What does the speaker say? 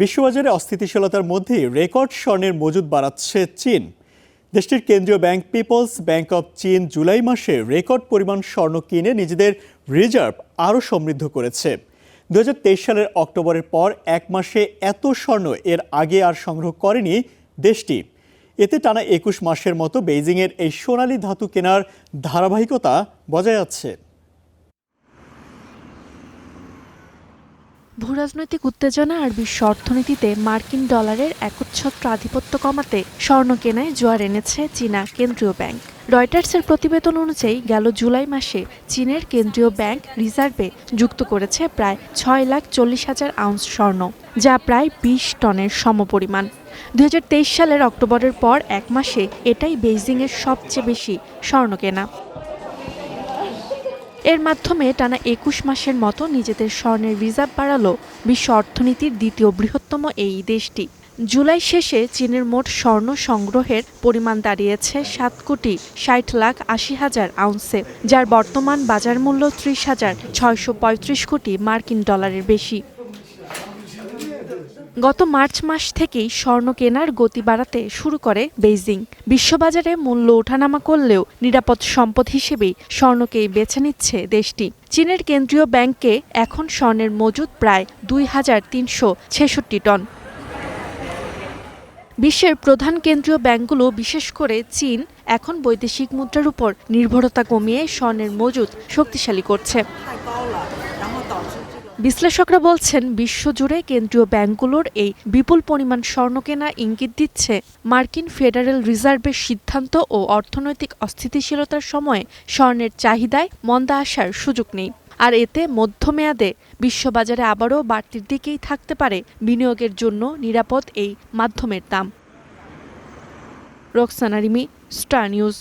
বিশ্ববাজারে অস্থিতিশীলতার মধ্যে রেকর্ড স্বর্ণের মজুদ বাড়াচ্ছে চীন। দেশটির কেন্দ্রীয় ব্যাংক পিপলস ব্যাংক অব চীন জুলাই মাসে রেকর্ড পরিমাণ স্বর্ণ কিনে নিজেদের রিজার্ভ আরও সমৃদ্ধ করেছে। 2023 সালের অক্টোবরের পর এক মাসে এত স্বর্ণ এর আগে আর সংগ্রহ করেনি দেশটি। এতে টানা 21 মাসের মতো বেইজিংয়ের এই সোনালী ধাতু কেনার ধারাবাহিকতা বজায় আছে। ভূরাজনৈতিক উত্তেজনা আর বিশ্ব অর্থনীতিতে মার্কিন ডলারের একচ্ছত্র আধিপত্য কমাতে স্বর্ণ কেনায় জোয়ার এনেছে চীনা কেন্দ্রীয় ব্যাংক। রয়টার্সের প্রতিবেদন অনুযায়ী গেল জুলাই মাসে চীনের কেন্দ্রীয় ব্যাংক রিজার্ভে যুক্ত করেছে প্রায় 6,40,000 আউন্স স্বর্ণ, যা প্রায় 20 টনের সমপরিমাণ। 2023 সালের অক্টোবরের পর এক মাসে এটাই বেইজিংয়ের সবচেয়ে বেশি স্বর্ণ কেনা। এর মাধ্যমে টানা 21 মাসের মতো নিজেদের স্বর্ণের রিজার্ভ বাড়ালো বিশ্ব অর্থনীতির দ্বিতীয় বৃহত্তম এই দেশটি। জুলাই শেষে চীনের মোট স্বর্ণ সংগ্রহের পরিমাণ দাঁড়িয়েছে 7,60,80,000 আউন্সে, যার বর্তমান বাজার মূল্য 30,635 কোটি মার্কিন ডলারের বেশি। গত মার্চ মাস থেকেই স্বর্ণ কেনার গতি বাড়াতে শুরু করে বেইজিং। বিশ্ববাজারে মূল্য ওঠানামা করলেও নিরাপদ সম্পদ হিসেবেই স্বর্ণকেই বেছে নিচ্ছে দেশটি। চীনের কেন্দ্রীয় ব্যাংকে এখন স্বর্ণের মজুদ প্রায় 2,366 টন। বিশ্বের প্রধান কেন্দ্রীয় ব্যাংকগুলো, বিশেষ করে চীন, এখন বৈদেশিক মুদ্রার উপর নির্ভরতা কমিয়ে স্বর্ণের মজুদ শক্তিশালী করছে। বিশ্লেষকরা বলছেন, বিশ্বজুড়ে কেন্দ্রীয় ব্যাংকগুলোর এই বিপুল পরিমাণ স্বর্ণ কেনা ইঙ্গিত দিচ্ছে মার্কিন ফেডারেল রিজার্ভের সিদ্ধান্ত ও অর্থনৈতিক অস্থিতিশীলতার সময়ে স্বর্ণের চাহিদায় মন্দা আসার সুযোগ নেই। আর এতে মধ্যমেয়াদে বিশ্ববাজারে আবারও বাড়তির দিকেই থাকতে পারে বিনিয়োগের জন্য নিরাপদ এই মাধ্যমের দাম। Roksana Rimi, star news.